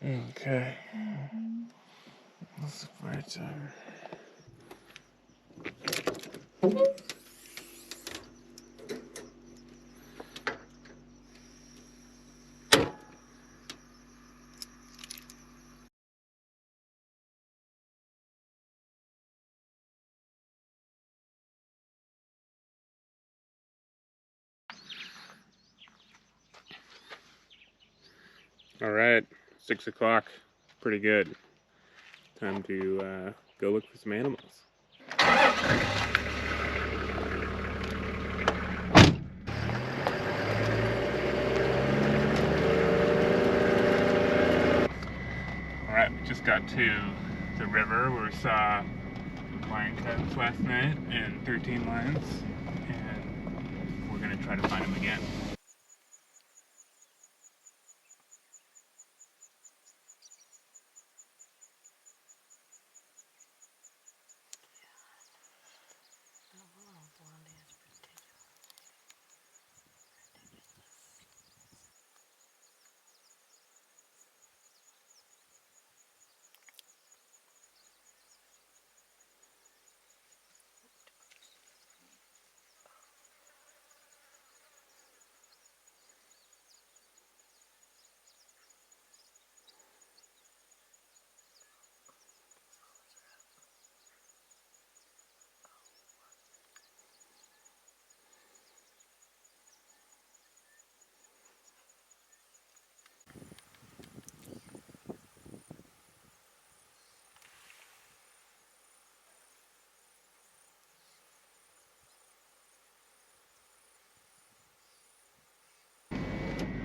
Okay. That's the right time. All right, 6 o'clock. Pretty good. Time to go look for some animals. All right, we just got to the river where we saw lion cubs last night and 13 lions, and we're gonna try to find them again.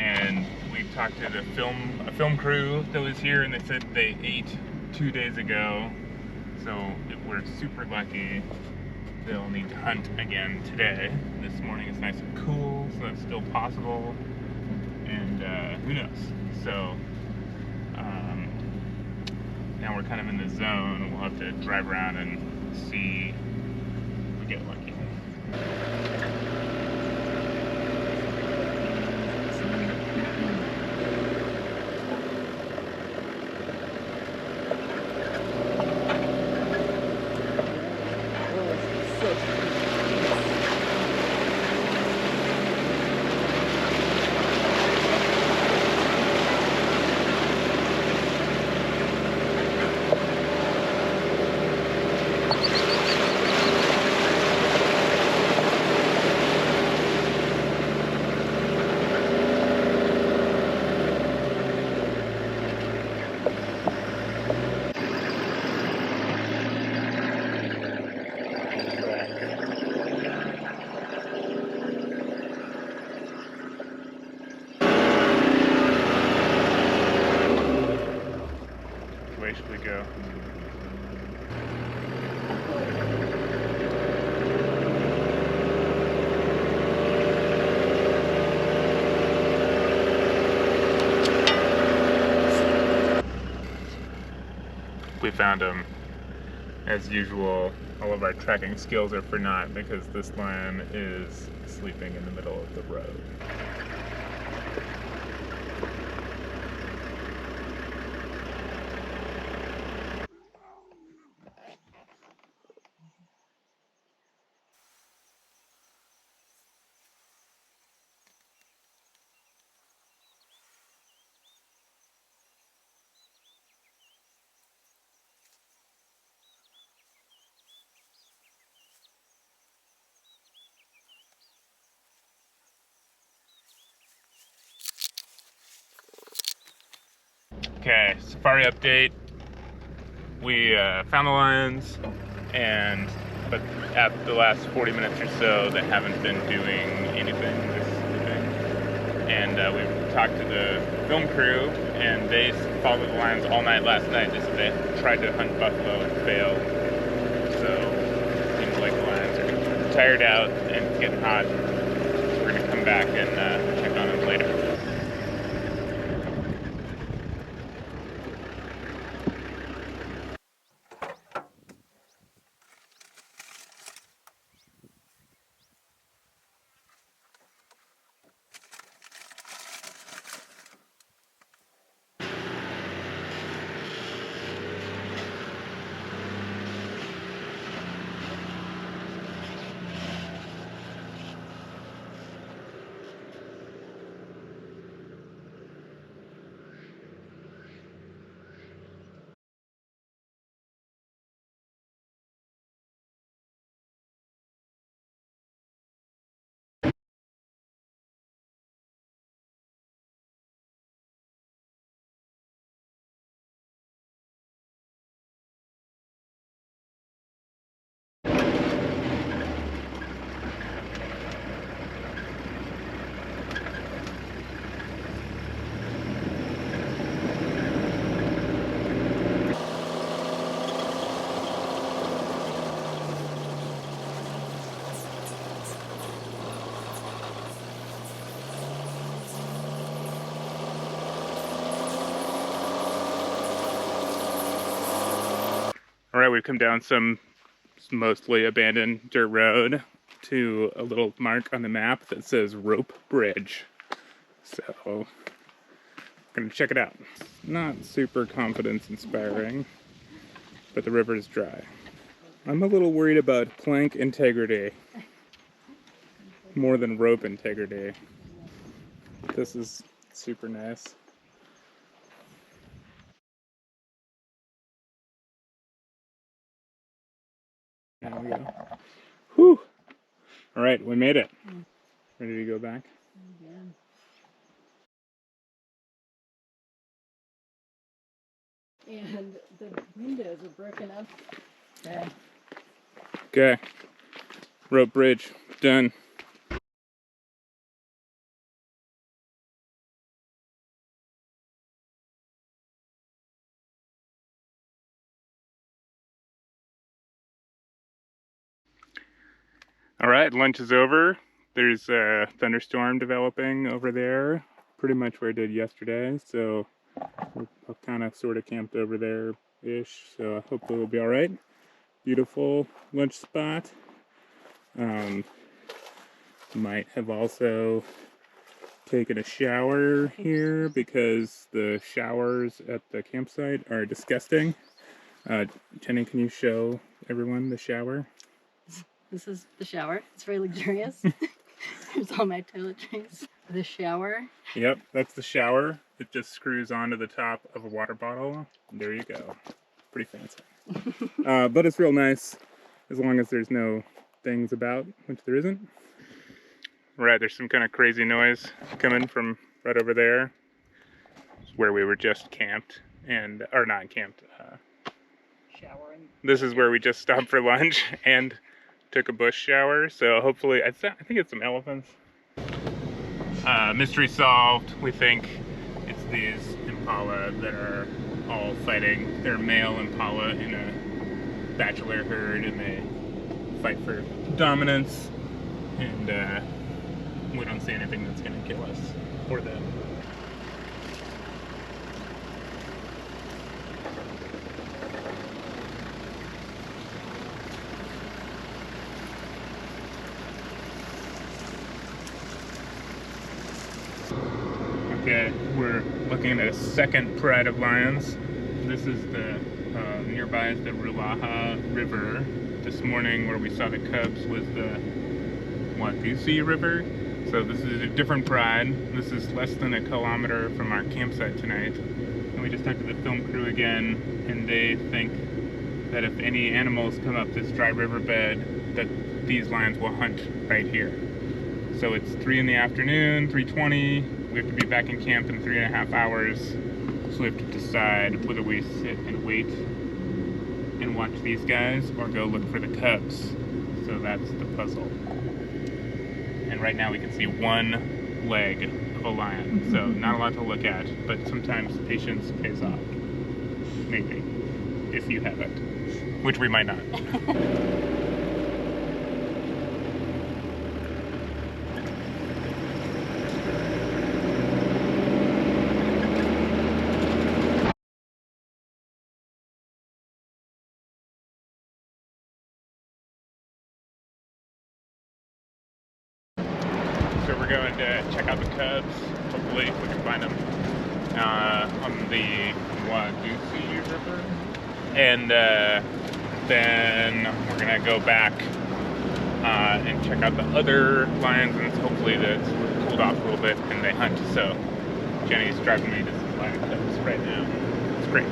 And we talked to a film crew that was here, and they said they ate 2 days ago. So we're super lucky. They'll need to hunt again today. This morning it's nice and cool, so that's still possible. And who knows? So now we're kind of in the zone. We'll have to drive around and see if we get lucky. Where should we go? We found him. As usual, all of our tracking skills are for naught because this lion is sleeping in the middle of the road. Okay, safari update. We found the lions, but at the last 40 minutes or so, they haven't been doing anything. They're sleeping. And we've talked to the film crew, and they followed the lions all night last night. Just they tried to hunt buffalo and failed. So it seems like the lions are tired out and it's getting hot. So we're gonna come back and check on them later. All right, we've come down some mostly abandoned dirt road to a little mark on the map that says Rope Bridge. So, I'm gonna check it out. Not super confidence inspiring, but the river is dry. I'm a little worried about plank integrity more than rope integrity. This is super nice. There we go. Whew! All right, we made it. Ready to go back? Yeah. And the windows are broken up. Okay. Okay. Rope bridge, done. All right, lunch is over. There's a thunderstorm developing over there, pretty much where I did yesterday. So we're kind of sort of camped over there-ish. So hopefully we'll be all right. Beautiful lunch spot. Might have also taken a shower here because the showers at the campsite are disgusting. Jenny, can you show everyone the shower? This is the shower. It's very luxurious. There's all my toiletries. The shower. Yep, that's the shower. It just screws onto the top of a water bottle. There you go. Pretty fancy. But it's real nice as long as there's no things about, which there isn't. Right, there's some kind of crazy noise coming from right over there. It's where we were just camped, or not camped. Showering. This is where we just stopped for lunch and took a bush shower. So hopefully, I think it's some elephants. Mystery solved. We think it's these impala that are all fighting. They're male impala in a bachelor herd, and they fight for dominance. And we don't see anything that's going to kill us or them. Okay, we're looking at a second pride of lions. This is the nearby is the Ruaha River. This morning, where we saw the cubs was the Watusi River. So this is a different pride. This is less than a kilometer from our campsite tonight. And we just talked to the film crew again, and they think that if any animals come up this dry riverbed, that these lions will hunt right here. So it's 3 in the afternoon, 3:20. We have to be back in camp in 3.5 hours. So we have to decide whether we sit and wait and watch these guys or go look for the cubs. So that's the puzzle. And right now we can see one leg of a lion. So not a lot to look at, but sometimes patience pays off. Maybe. If you have it. Which we might not. So we're going to check out the cubs. Hopefully we can find them on the Watusi River. And then we're going to go back and check out the other lions, and hopefully that's cooled off a little bit and they hunt. So Jenny's driving me to some lion cubs right now. It's great.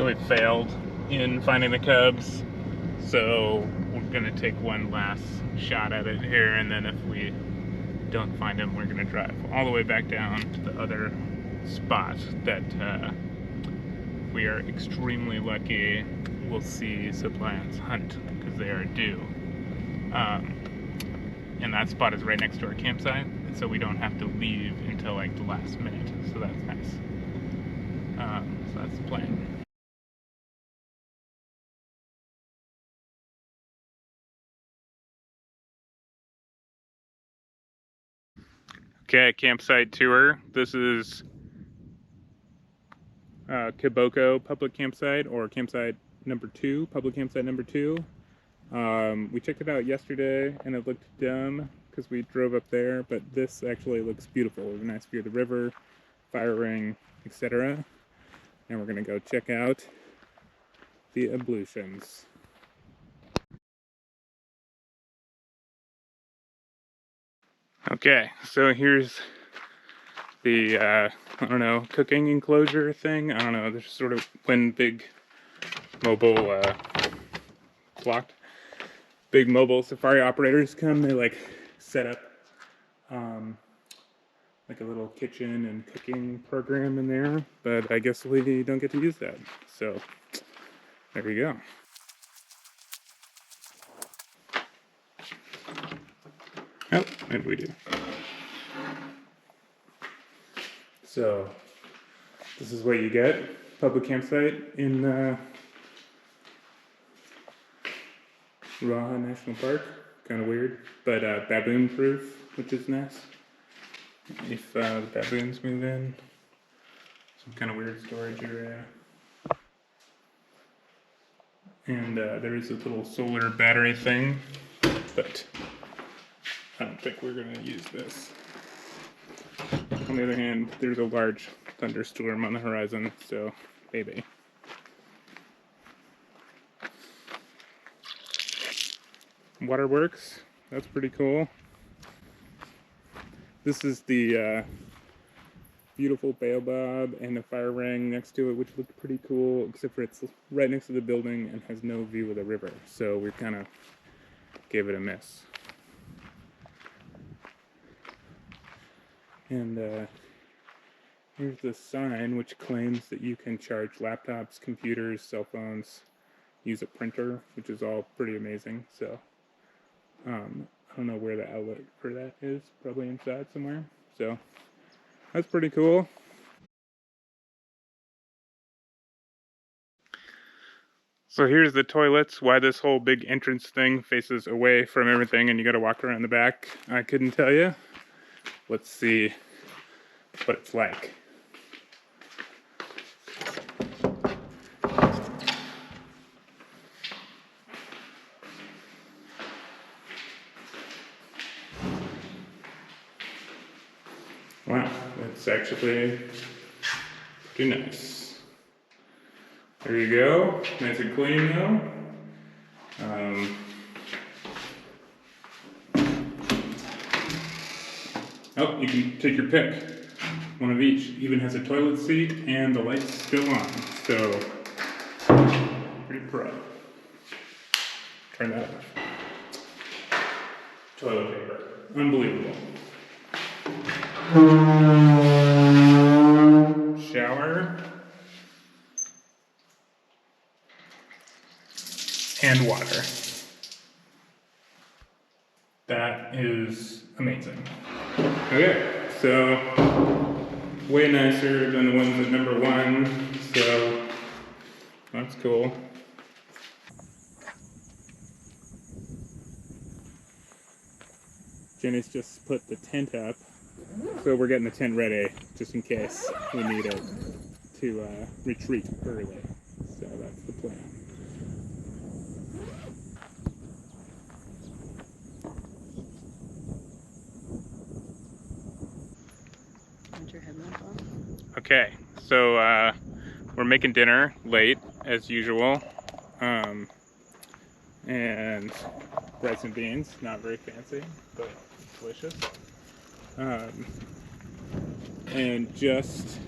So we failed in finding the cubs. So we're gonna take one last shot at it here, and then if we don't find them, we're gonna drive all the way back down to the other spot that we are extremely lucky we'll see suppliants hunt, because they are due. And that spot is right next to our campsite, so we don't have to leave until like the last minute, so that's nice. So that's the plan. Okay, campsite tour. This is Kiboko Public Campsite, or campsite number 2, public campsite number 2. We checked it out yesterday and it looked dumb because we drove up there, but this actually looks beautiful. We have a nice view of the river, fire ring, etc. And we're gonna go check out the ablutions. Okay, so here's the, I don't know, cooking enclosure thing. I don't know, there's sort of, when big mobile, blocked, big mobile safari operators come, they like set up like a little kitchen and cooking program in there, but I guess we don't get to use that. So there we go. Oh, maybe we do. So this is what you get. Public campsite in Ruaha National Park. Kind of weird, but baboon proof, which is nice. If the baboons move in, some kind of weird storage area. And there is a little solar battery thing, but I don't think we're gonna use this. On the other hand, there's a large thunderstorm on the horizon, so maybe. Waterworks, that's pretty cool. This is the beautiful baobab and the fire ring next to it, which looked pretty cool, except for it's right next to the building and has no view of the river, so we kind of gave it a miss. And here's the sign, which claims that you can charge laptops, computers, cell phones, use a printer, which is all pretty amazing. So I don't know where the outlet for that is, probably inside somewhere. So that's pretty cool. So here's the toilets. Why this whole big entrance thing faces away from everything and you gotta walk around the back, I couldn't tell you. Let's see what it's like. Wow, it's actually pretty nice. There you go, nice and clean though. Oh, you can take your pick. One of each. Even has a toilet seat and the light's still on. So, pretty pro. Turn that off. Toilet paper. Unbelievable. Shower. And water. That is amazing. Okay, so way nicer than the ones at number 1, so that's cool. Jenny's just put the tent up, so we're getting the tent ready just in case we need it to retreat early. So that's the plan. Okay, so we're making dinner late as usual, and rice and beans, not very fancy, but delicious. And just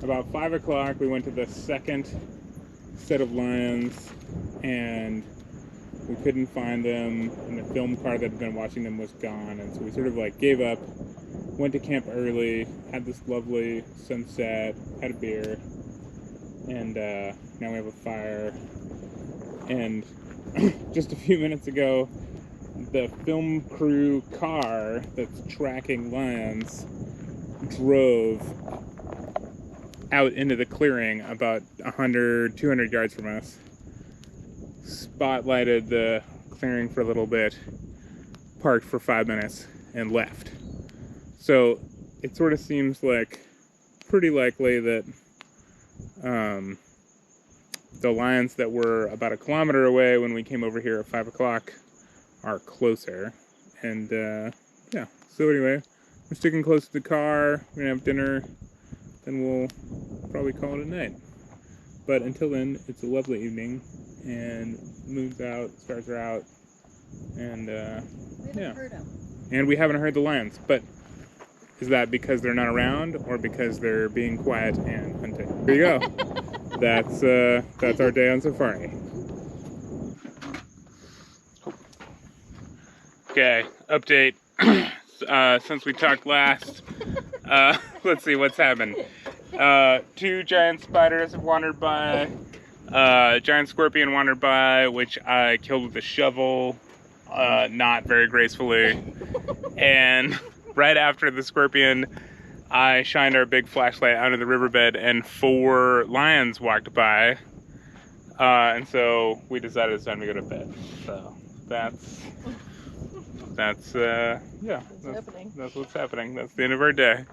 about 5 o'clock we went to the second set of lions, and we couldn't find them, and the film car that had been watching them was gone, and so we sort of like gave up, went to camp early, had this lovely sunset, had a beer, and now we have a fire. And just a few minutes ago, the film crew car that's tracking lions drove out into the clearing about 100, 200 yards from us, spotlighted the clearing for a little bit, parked for 5 minutes, and left. So it sort of seems like pretty likely that the lions that were about a kilometer away when we came over here at 5 o'clock are closer. And yeah, so anyway, we're sticking close to the car, we're gonna have dinner, then we'll probably call it a night. But until then, it's a lovely evening, and moon's out, stars are out, and yeah. Heard them. And we haven't heard the lions, but is that because they're not around, or because they're being quiet and hunting? There you go. That's our day on safari. Okay, update. Since we talked last, let's see what's happened. 2 giant spiders have wandered by. Giant scorpion wandered by, which I killed with a shovel, not very gracefully. And right after the scorpion, I shined our big flashlight out of the riverbed, and 4 lions walked by. And so we decided it's time to go to bed. So that's yeah, that's what's happening. That's the end of our day.